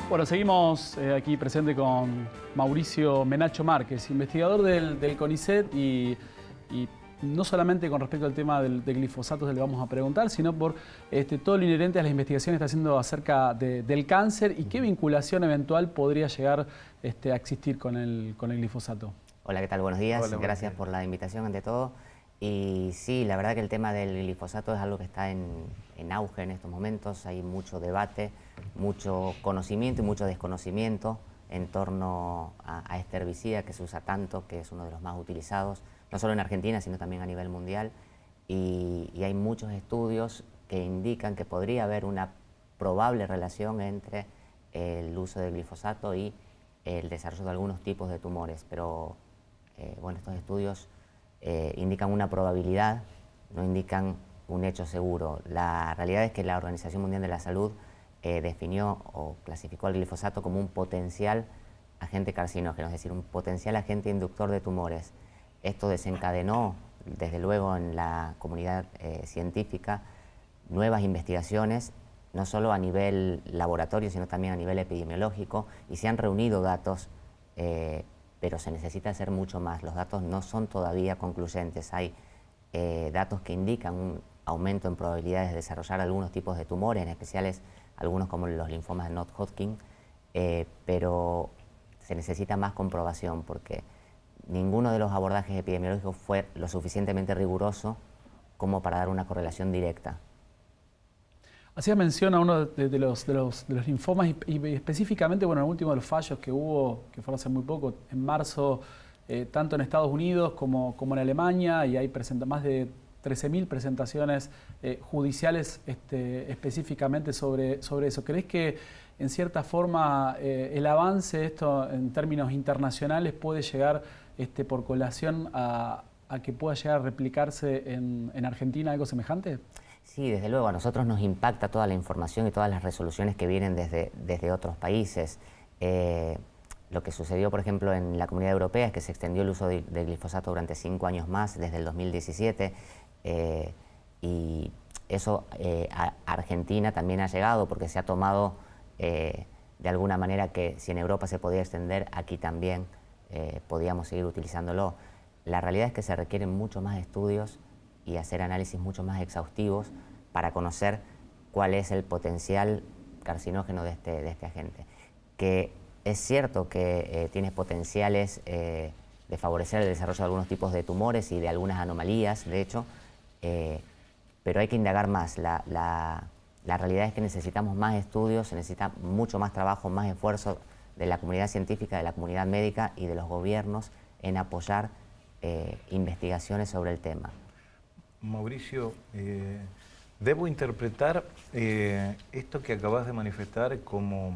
Bueno, seguimos aquí presente con Mauricio Menacho Márquez, investigador del CONICET y no solamente con respecto al tema del glifosato que le vamos a preguntar, sino por todo lo inherente a las investigaciones que está haciendo acerca del cáncer y qué vinculación eventual podría llegar a existir con el glifosato. Hola, ¿qué tal? Buenos días. Hola, Gracias por la invitación ante todo. Y sí, la verdad que el tema del glifosato es algo que está en auge en estos momentos. Hay mucho debate, mucho conocimiento y mucho desconocimiento en torno a este herbicida que se usa tanto, que es uno de los más utilizados, no solo en Argentina, sino también a nivel mundial. Y hay muchos estudios que indican que podría haber una probable relación entre el uso del glifosato y el desarrollo de algunos tipos de tumores. Pero bueno, estos estudios indican una probabilidad, no indican un hecho seguro. La realidad es que la Organización Mundial de la Salud definió o clasificó al glifosato como un potencial agente carcinógeno, es decir, un potencial agente inductor de tumores. Esto desencadenó, desde luego, en la comunidad científica nuevas investigaciones, no solo a nivel laboratorio, sino también a nivel epidemiológico, y se han reunido datos, pero se necesita hacer mucho más. Los datos no son todavía concluyentes. Hay datos que indican un aumento en probabilidades de desarrollar algunos tipos de tumores, en especial algunos como los linfomas de Non-Hodgkin, pero se necesita más comprobación porque ninguno de los abordajes epidemiológicos fue lo suficientemente riguroso como para dar una correlación directa. Hacía mención a uno de los linfomas y específicamente, bueno, el último de los fallos que hubo, que fue hace muy poco, en marzo, tanto en Estados Unidos como en Alemania, y hay más de 13.000 presentaciones judiciales específicamente sobre eso. ¿Crees que en cierta forma el avance de esto en términos internacionales puede llegar por colación a que pueda llegar a replicarse en Argentina algo semejante? Sí, desde luego, a nosotros nos impacta toda la información y todas las resoluciones que vienen desde otros países. Lo que sucedió, por ejemplo, en la Comunidad Europea es que se extendió el uso del glifosato durante 5 años más, desde el 2017, y eso a Argentina también ha llegado porque se ha tomado de alguna manera que si en Europa se podía extender, aquí también podíamos seguir utilizándolo. La realidad es que se requieren mucho más estudios y hacer análisis mucho más exhaustivos para conocer cuál es el potencial carcinógeno de este agente. Que es cierto que tiene potenciales de favorecer el desarrollo de algunos tipos de tumores y de algunas anomalías, de hecho, pero hay que indagar más. La realidad es que necesitamos más estudios, se necesita mucho más trabajo, más esfuerzo de la comunidad científica, de la comunidad médica y de los gobiernos en apoyar investigaciones sobre el tema. Mauricio, debo interpretar esto que acabas de manifestar como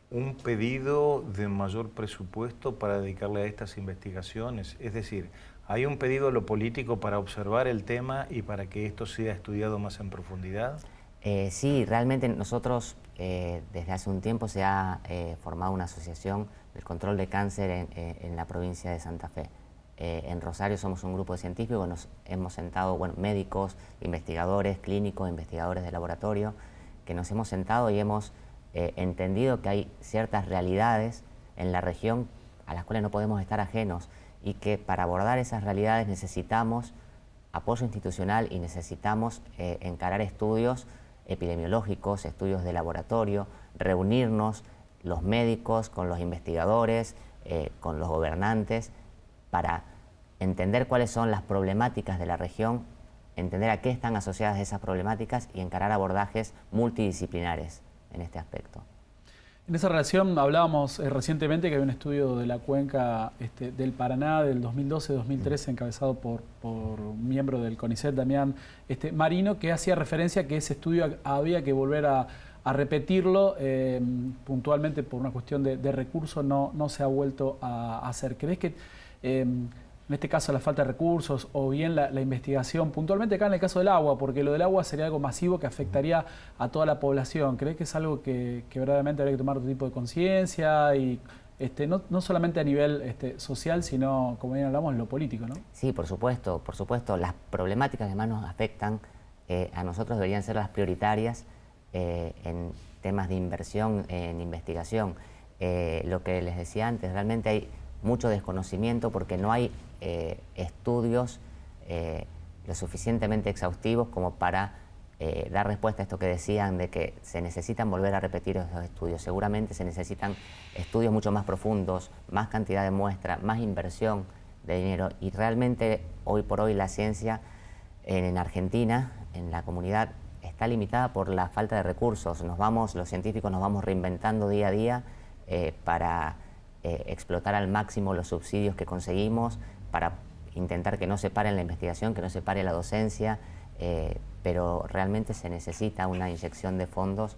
un pedido de mayor presupuesto para dedicarle a estas investigaciones. Es decir, ¿hay un pedido a lo político para observar el tema y para que esto sea estudiado más en profundidad? Sí, realmente nosotros desde hace un tiempo se ha formado una asociación del control de cáncer en la provincia de Santa Fe. En Rosario somos un grupo de científicos, nos hemos sentado, bueno, médicos, investigadores clínicos, investigadores de laboratorio, que nos hemos sentado y hemos entendido que hay ciertas realidades en la región a las cuales no podemos estar ajenos y que para abordar esas realidades necesitamos apoyo institucional y necesitamos encarar estudios epidemiológicos, estudios de laboratorio, reunirnos los médicos con los investigadores, con los gobernantes, para entender cuáles son las problemáticas de la región, entender a qué están asociadas esas problemáticas y encarar abordajes multidisciplinares en este aspecto. En esa relación hablábamos recientemente que había un estudio de la cuenca del Paraná del 2012-2013 encabezado por un miembro del CONICET, Damián Marino, que hacía referencia a que ese estudio había que volver a repetirlo, puntualmente por una cuestión de recursos no se ha vuelto a hacer. ¿Crees que en este caso la falta de recursos o bien la investigación, puntualmente acá en el caso del agua, porque lo del agua sería algo masivo que afectaría a toda la población? ¿Crees que es algo que verdaderamente habría que tomar otro tipo de conciencia y no solamente a nivel social, sino, como bien hablamos, en lo político, ¿no? Sí, por supuesto, las problemáticas que más nos afectan a nosotros deberían ser las prioritarias en temas de inversión en investigación. Lo que les decía antes, realmente hay mucho desconocimiento porque no hay estudios lo suficientemente exhaustivos como para dar respuesta a esto que decían de que se necesitan volver a repetir esos estudios. Seguramente se necesitan estudios mucho más profundos, más cantidad de muestras, más inversión de dinero, y realmente hoy por hoy la ciencia en Argentina, en la comunidad, está limitada por la falta de recursos. Los científicos nos vamos reinventando día a día para explotar al máximo los subsidios que conseguimos, para intentar que no se pare la investigación, que no se pare la docencia, pero realmente se necesita una inyección de fondos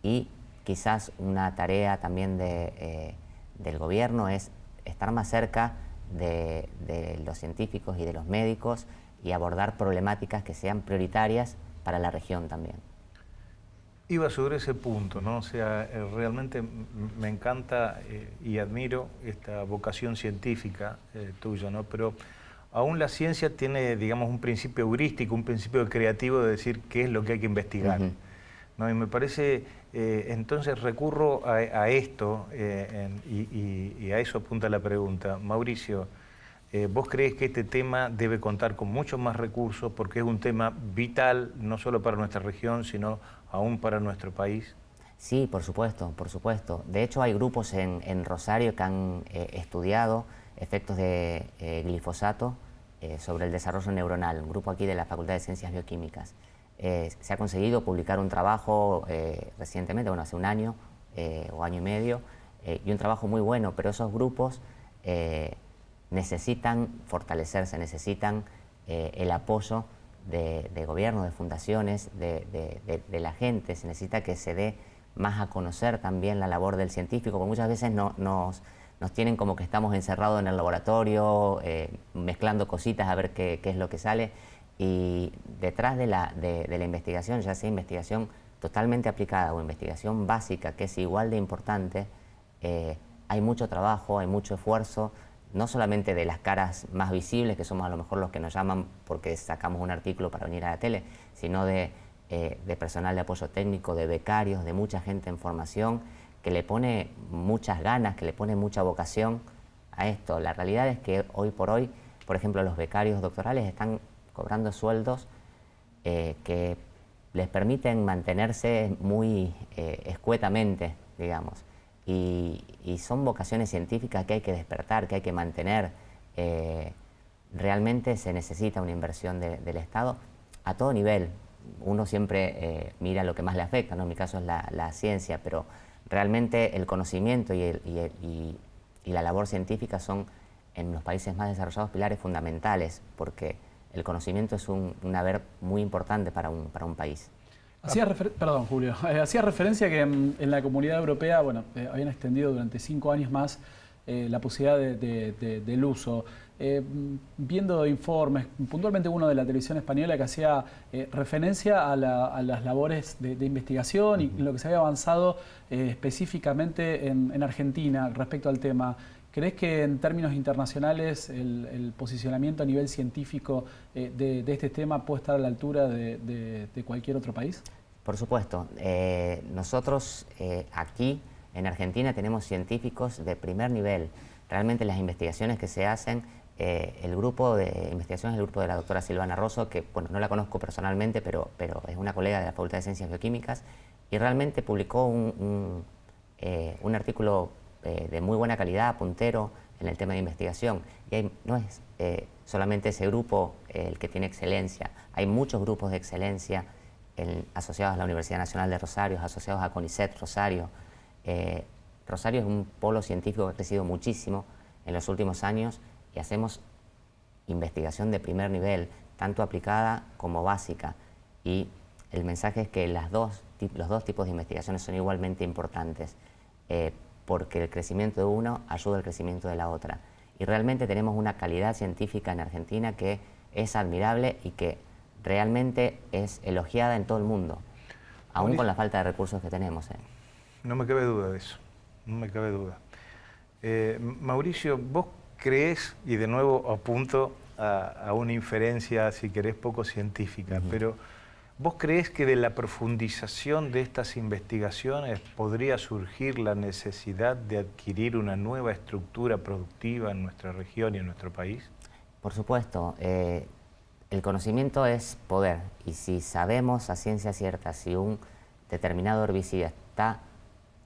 y quizás una tarea también del gobierno es estar más cerca de los científicos y de los médicos y abordar problemáticas que sean prioritarias para la región también. Iba sobre ese punto, ¿no? O sea, realmente me encanta y admiro esta vocación científica tuya, ¿no? Pero aún la ciencia tiene, digamos, un principio heurístico, un principio creativo de decir qué es lo que hay que investigar, ¿no? Y me parece, entonces recurro a esto y a eso apunta la pregunta. Mauricio, ¿vos crees que este tema debe contar con muchos más recursos porque es un tema vital, no solo para nuestra región, sino aún para nuestro país? Sí, por supuesto, por supuesto. De hecho, hay grupos en Rosario que han estudiado efectos de glifosato sobre el desarrollo neuronal, un grupo aquí de la Facultad de Ciencias Bioquímicas. Se ha conseguido publicar un trabajo recientemente, bueno, hace un año o año y medio, y un trabajo muy bueno, pero esos grupos necesitan fortalecerse, necesitan el apoyo de gobierno, de fundaciones, de la gente. Se necesita que se dé más a conocer también la labor del científico, porque muchas veces nos tienen como que estamos encerrados en el laboratorio, mezclando cositas a ver qué es lo que sale, y detrás de la investigación, ya sea investigación totalmente aplicada o investigación básica, que es igual de importante, hay mucho trabajo, hay mucho esfuerzo, no solamente de las caras más visibles, que somos a lo mejor los que nos llaman porque sacamos un artículo para venir a la tele, sino de personal de apoyo técnico, de becarios, de mucha gente en formación, que le pone muchas ganas, que le pone mucha vocación a esto. La realidad es que hoy por hoy, por ejemplo, los becarios doctorales están cobrando sueldos que les permiten mantenerse muy escuetamente, digamos. Y son vocaciones científicas que hay que despertar, que hay que mantener. Realmente se necesita una inversión del Estado a todo nivel. Uno siempre mira lo que más le afecta, ¿no? En mi caso es la ciencia, pero realmente el conocimiento y la labor científica son, en los países más desarrollados, pilares fundamentales, porque el conocimiento es un haber muy importante para un país. Perdón, Julio. Hacía referencia que en la Comunidad Europea, bueno, habían extendido durante 5 años más la posibilidad del uso. Viendo informes, puntualmente uno de la televisión española que hacía referencia a las labores de investigación y lo que se había avanzado específicamente en Argentina respecto al tema. ¿Crees que en términos internacionales el posicionamiento a nivel científico de este tema puede estar a la altura de cualquier otro país? Por supuesto. Nosotros aquí en Argentina tenemos científicos de primer nivel. Realmente las investigaciones que se hacen, el grupo de investigación es el grupo de la doctora Silvana Rosso, que bueno, no la conozco personalmente, pero es una colega de la Facultad de Ciencias Bioquímicas, y realmente publicó un artículo de muy buena calidad, puntero en el tema de investigación. Y no es solamente ese grupo el que tiene excelencia, hay muchos grupos de excelencia asociados a la Universidad Nacional de Rosario, asociados a CONICET Rosario. Rosario es un polo científico que ha crecido muchísimo en los últimos años y hacemos investigación de primer nivel, tanto aplicada como básica. Y el mensaje es que los dos tipos de investigaciones son igualmente importantes, porque el crecimiento de uno ayuda al crecimiento de la otra. Y realmente tenemos una calidad científica en Argentina que es admirable y que realmente es elogiada en todo el mundo, aún con la falta de recursos que tenemos. No me cabe duda de eso, no me cabe duda. Mauricio, ¿vos creés, y de nuevo apunto a una inferencia, si querés, poco científica, pero ¿Vos creés que de la profundización de estas investigaciones podría surgir la necesidad de adquirir una nueva estructura productiva en nuestra región y en nuestro país? Por supuesto, el conocimiento es poder, y si sabemos a ciencia cierta si un determinado herbicida está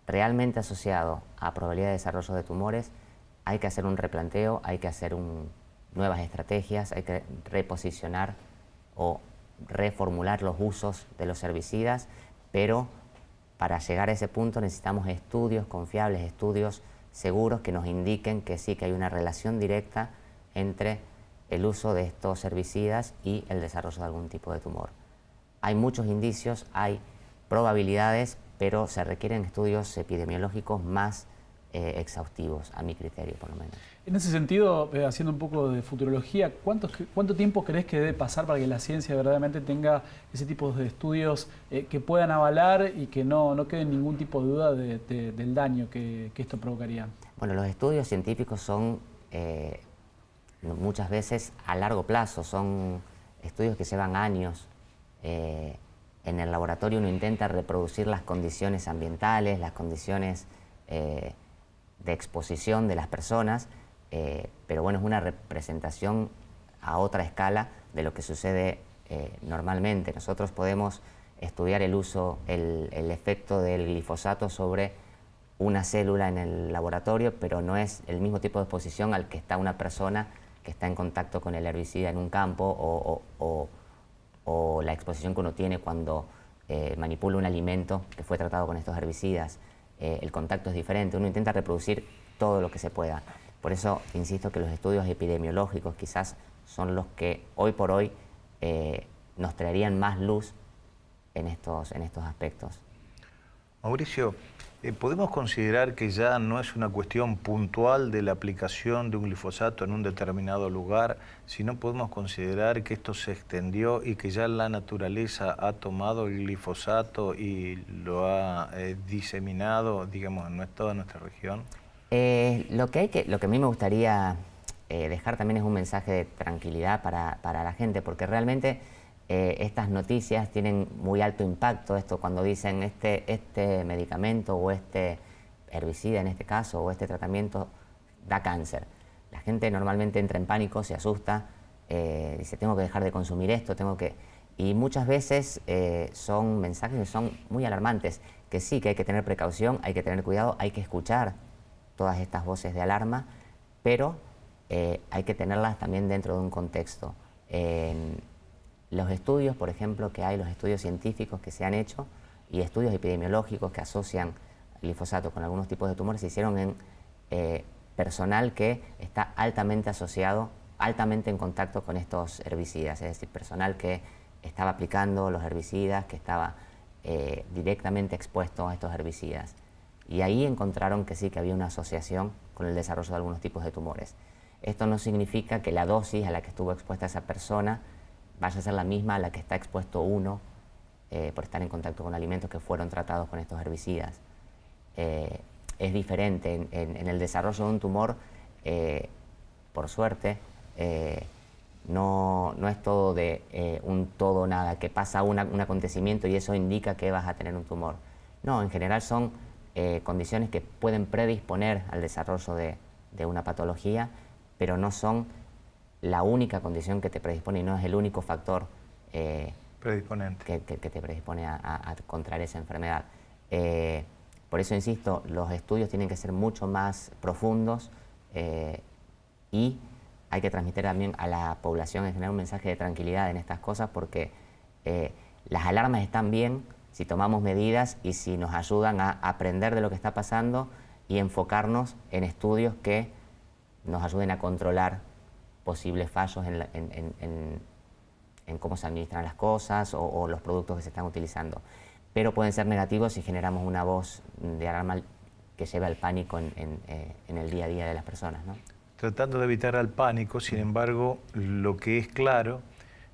realmente asociado a probabilidad de desarrollo de tumores, hay que hacer un replanteo, hay que hacer nuevas estrategias, hay que reposicionar o reformular los usos de los herbicidas, pero para llegar a ese punto necesitamos estudios confiables, estudios seguros que nos indiquen que sí, que hay una relación directa entre el uso de estos herbicidas y el desarrollo de algún tipo de tumor. Hay muchos indicios, hay probabilidades, pero se requieren estudios epidemiológicos más exhaustivos, a mi criterio por lo menos. En ese sentido, haciendo un poco de futurología, ¿cuánto tiempo crees que debe pasar para que la ciencia verdaderamente tenga ese tipo de estudios que puedan avalar y que no quede ningún tipo de duda del daño que esto provocaría? Bueno, los estudios científicos son muchas veces a largo plazo, son estudios que llevan años. En el laboratorio uno intenta reproducir las condiciones ambientales, las condiciones de exposición de las personas, pero bueno, es una representación a otra escala de lo que sucede normalmente. Nosotros podemos estudiar el efecto del glifosato sobre una célula en el laboratorio, pero no es el mismo tipo de exposición al que está una persona que está en contacto con el herbicida en un campo o la exposición que uno tiene cuando manipula un alimento que fue tratado con estos herbicidas. El contacto es diferente, uno intenta reproducir todo lo que se pueda. Por eso insisto que los estudios epidemiológicos quizás son los que hoy por hoy nos traerían más luz en estos aspectos. Mauricio, ¿podemos considerar que ya no es una cuestión puntual de la aplicación de un glifosato en un determinado lugar, sino podemos considerar que esto se extendió y que ya la naturaleza ha tomado el glifosato y lo ha diseminado, digamos, en toda nuestra región? Lo que a mí me gustaría dejar también es un mensaje de tranquilidad para la gente, porque realmente estas noticias tienen muy alto impacto. Esto cuando dicen este medicamento o este herbicida en este caso o este tratamiento da cáncer. La gente normalmente entra en pánico, se asusta, dice tengo que dejar de consumir esto, y muchas veces son mensajes que son muy alarmantes, que sí, que hay que tener precaución, hay que tener cuidado, hay que escuchar todas estas voces de alarma, pero hay que tenerlas también dentro de un contexto. Los estudios, por ejemplo, que hay, los estudios científicos que se han hecho y estudios epidemiológicos que asocian glifosato con algunos tipos de tumores se hicieron en personal que está altamente asociado, altamente en contacto con estos herbicidas, es decir, personal que estaba aplicando los herbicidas, que estaba directamente expuesto a estos herbicidas. Y ahí encontraron que sí, que había una asociación con el desarrollo de algunos tipos de tumores. Esto no significa que la dosis a la que estuvo expuesta esa persona vaya a ser la misma a la que está expuesto uno por estar en contacto con alimentos que fueron tratados con estos herbicidas. Es diferente. En el desarrollo de un tumor, por suerte, no es todo de un todo o nada, que pasa un acontecimiento y eso indica que vas a tener un tumor. No, en general son condiciones que pueden predisponer al desarrollo de una patología, pero no son la única condición que te predispone y no es el único factor predisponente que te predispone a contraer esa enfermedad. Por eso insisto, los estudios tienen que ser mucho más profundos y hay que transmitir también a la población en general un mensaje de tranquilidad en estas cosas, porque las alarmas están bien si tomamos medidas y si nos ayudan a aprender de lo que está pasando y enfocarnos en estudios que nos ayuden a controlar posibles fallos en cómo se administran las cosas o los productos que se están utilizando. Pero pueden ser negativos si generamos una voz de alarma que lleve al pánico en el día a día de las personas, ¿no? Tratando de evitar al pánico, sin embargo, lo que es claro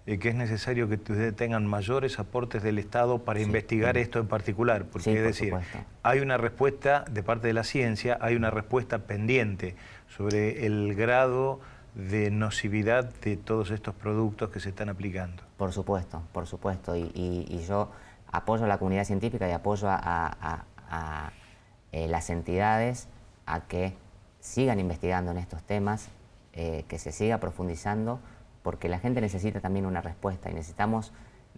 es que es necesario que ustedes tengan mayores aportes del Estado para investigar esto en particular, porque Sí, es decir, hay una respuesta de parte de la ciencia, hay una respuesta pendiente sobre el grado de nocividad de todos estos productos que se están aplicando. Por supuesto, por supuesto. Y yo apoyo a la comunidad científica y apoyo a las entidades a que sigan investigando en estos temas, que se siga profundizando, porque la gente necesita también una respuesta y necesitamos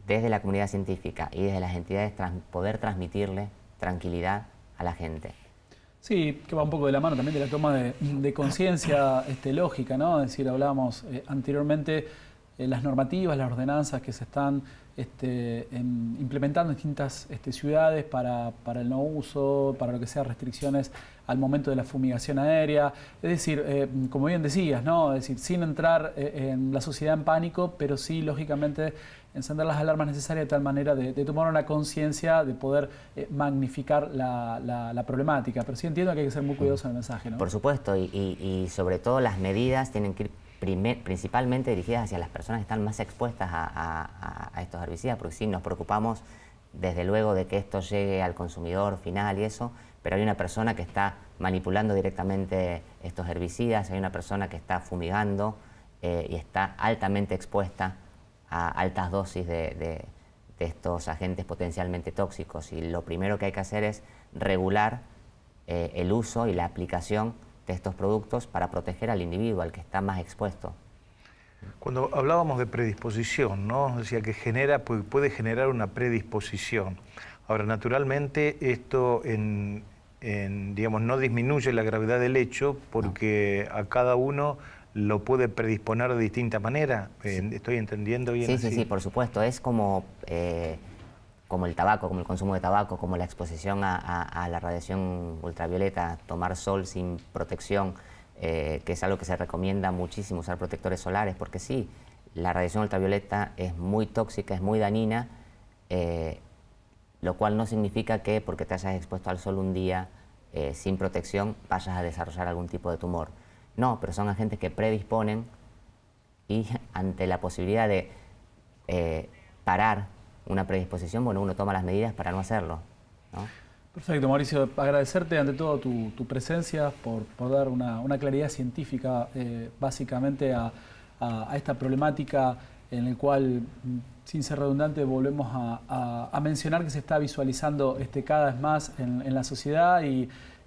desde la comunidad científica y desde las entidades poder transmitirle tranquilidad a la gente. Sí, que va un poco de la mano también de la toma de conciencia lógica, ¿no? Es decir, hablábamos anteriormente las normativas, las ordenanzas que se están implementando en distintas ciudades para el no uso, para lo que sea restricciones al momento de la fumigación aérea. Es decir, como bien decías, ¿no? Es decir, sin entrar en la sociedad en pánico, pero sí, lógicamente, encender las alarmas necesarias de tal manera de tomar una conciencia, de poder magnificar la problemática. Pero sí entiendo que hay que ser muy cuidadoso en el mensaje, ¿no? Por supuesto, y sobre todo las medidas tienen que ir principalmente dirigidas hacia las personas que están más expuestas a estos herbicidas, porque sí, nos preocupamos desde luego de que esto llegue al consumidor final y eso, pero hay una persona que está manipulando directamente estos herbicidas, hay una persona que está fumigando y está altamente expuesta a altas dosis de estos agentes potencialmente tóxicos, y lo primero que hay que hacer es regular el uso y la aplicación de estos productos para proteger al individuo, al que está más expuesto. Cuando hablábamos de predisposición, ¿no? Decía que puede generar una predisposición. Ahora, naturalmente, esto digamos, no disminuye la gravedad del hecho, porque a cada uno lo puede predisponer de distinta manera. ¿Estoy entendiendo bien? Sí, así? sí, sí, por supuesto. Es como el tabaco, como el consumo de tabaco, como la exposición a la radiación ultravioleta, tomar sol sin protección, que es algo que se recomienda muchísimo, usar protectores solares, porque sí, la radiación ultravioleta es muy tóxica, es muy dañina, lo cual no significa que porque te hayas expuesto al sol un día sin protección vayas a desarrollar algún tipo de tumor. No, pero son agentes que predisponen, y ante la posibilidad de parar una predisposición, bueno, uno toma las medidas para no hacerlo, ¿no? Perfecto, Mauricio. Agradecerte ante todo tu presencia por dar una claridad científica básicamente a esta problemática en la cual, sin ser redundante, volvemos a mencionar que se está visualizando cada vez más en la sociedad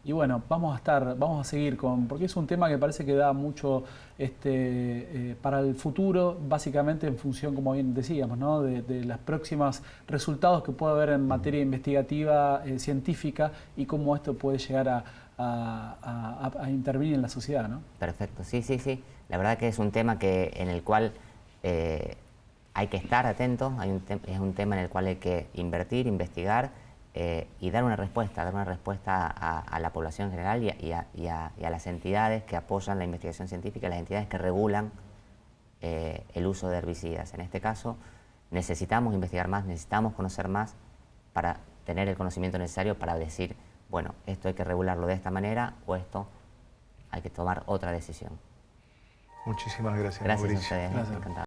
y bueno, vamos a seguir porque es un tema que parece que da mucho para el futuro, básicamente en función, como bien decíamos, ¿no? de los próximos resultados que puede haber en materia investigativa, científica, y cómo esto puede llegar a intervenir en la sociedad, ¿no? Perfecto, sí, sí, sí. La verdad que es un tema en el cual hay que estar atentos, es un tema en el cual hay que invertir, investigar, y dar una respuesta a la población en general y a las entidades que apoyan la investigación científica, las entidades que regulan el uso de herbicidas. En este caso, necesitamos investigar más, necesitamos conocer más para tener el conocimiento necesario para decir, bueno, esto hay que regularlo de esta manera o esto hay que tomar otra decisión. Muchísimas gracias, Gracias Mauricio. a ustedes, Gracias. encantado.